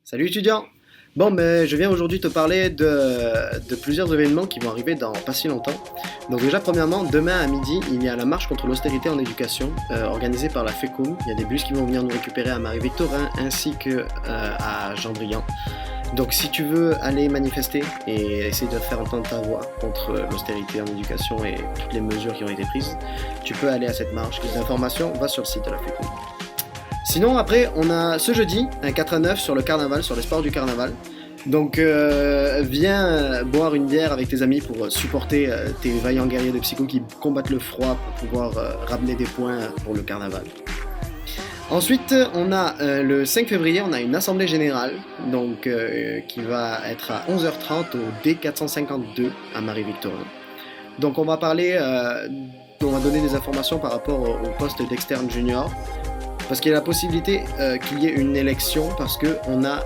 Salut étudiant! Bon, je viens aujourd'hui te parler de plusieurs événements qui vont arriver dans pas si longtemps. Donc déjà, premièrement, demain à midi, il y a la marche contre l'austérité en éducation, organisée par la FECUM. Il y a des bus qui vont venir nous récupérer à Marie-Victorin ainsi que à Jean-Briand. Donc si tu veux aller manifester et essayer de faire entendre ta voix contre l'austérité en éducation et toutes les mesures qui ont été prises, tu peux aller à cette marche. Les informations, va sur le site de la FECUM. Sinon, après, on a ce jeudi, un 4 à 9 sur le carnaval, sur les sports du carnaval. Donc, viens boire une bière avec tes amis pour supporter tes vaillants guerriers de psycho qui combattent le froid pour pouvoir ramener des points pour le carnaval. Ensuite, on a le 5 février, on a une assemblée générale donc, qui va être à 11h30 au D452 à Marie-Victorin. Donc, on va parler, on va donner des informations par rapport au poste d'externe junior. Parce qu'il y a la possibilité qu'il y ait une élection parce qu'on a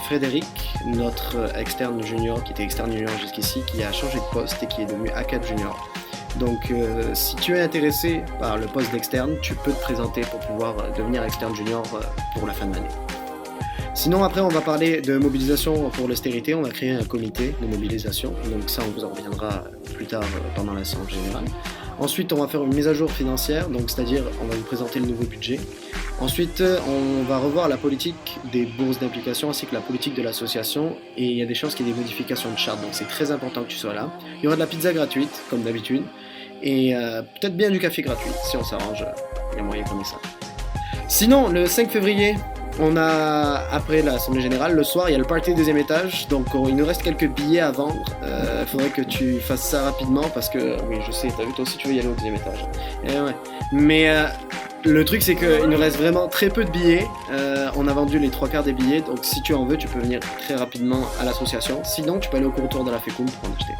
Frédéric, notre externe junior, qui était externe junior jusqu'ici, qui a changé de poste et qui est devenu A4 junior. Donc si tu es intéressé par le poste d'externe, tu peux te présenter pour pouvoir devenir externe junior pour la fin de l'année. Sinon après on va parler de mobilisation pour l'austérité, on va créer un comité de mobilisation, donc ça on vous en reviendra plus tard pendant l'assemblée générale. Ensuite, on va faire une mise à jour financière, donc c'est-à-dire on va vous présenter le nouveau budget. Ensuite, on va revoir la politique des bourses d'implication ainsi que la politique de l'association. Et il y a des chances qu'il y ait des modifications de charte, donc c'est très important que tu sois là. Il y aura de la pizza gratuite, comme d'habitude. Et peut-être bien du café gratuit, si on s'arrange, il y a moyen qu'on ait ça. Sinon, le 5 février, on a, après l'Assemblée Générale, le soir, il y a le party deuxième étage, donc il nous reste quelques billets à vendre. Il faudrait que tu fasses ça rapidement parce que, oui, je sais, t'as vu, toi aussi tu veux y aller au deuxième étage. Et ouais. Mais le truc, c'est qu'il nous reste vraiment très peu de billets. On a vendu les 3/4 des billets, donc si tu en veux, tu peux venir très rapidement à l'association. Sinon, tu peux aller au comptoir de la FECUM pour en acheter.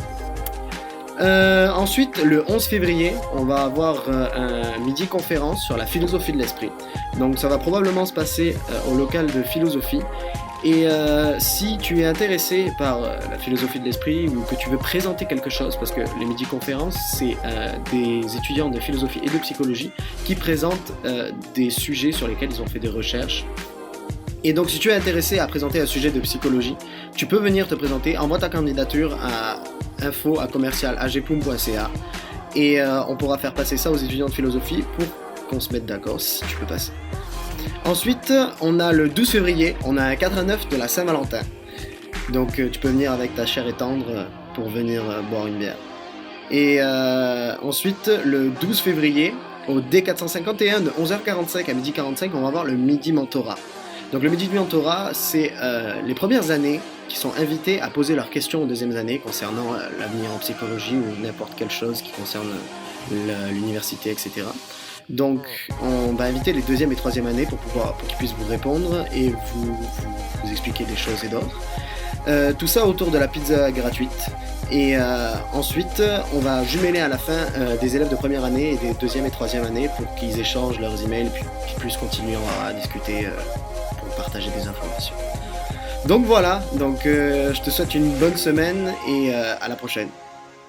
Ensuite, le 11 février, on va avoir un midi-conférence sur la philosophie de l'esprit. Donc ça va probablement se passer au local de philosophie. Et si tu es intéressé par la philosophie de l'esprit ou que tu veux présenter quelque chose, parce que les midi-conférences, c'est des étudiants de philosophie et de psychologie qui présentent des sujets sur lesquels ils ont fait des recherches. Et donc si tu es intéressé à présenter un sujet de psychologie, tu peux venir te présenter, envoie ta candidature à info@commercial.agpoum.ca et on pourra faire passer ça aux étudiants de philosophie pour qu'on se mette d'accord si tu peux passer. Ensuite, on a le 12 février, on a un 4 à 9 de la Saint-Valentin. Donc tu peux venir avec ta chair et tendre pour venir boire une bière. Et ensuite, le 12 février, au D451 de 11h45 à 12h45, on va avoir le midi mentorat. Donc le midi du mentorat, c'est les premières années qui sont invitées à poser leurs questions aux deuxièmes années concernant l'avenir en psychologie ou n'importe quelle chose qui concerne l'université, etc. Donc on va inviter les deuxième et troisième années pour qu'ils puissent vous répondre et vous expliquer des choses et d'autres. Tout ça autour de la pizza gratuite. Et ensuite, on va jumeler à la fin des élèves de première année et des deuxième et troisième années pour qu'ils échangent leurs emails et puis qu'ils puissent continuer à discuter pour partager des informations. Donc voilà, je te souhaite une bonne semaine et à la prochaine.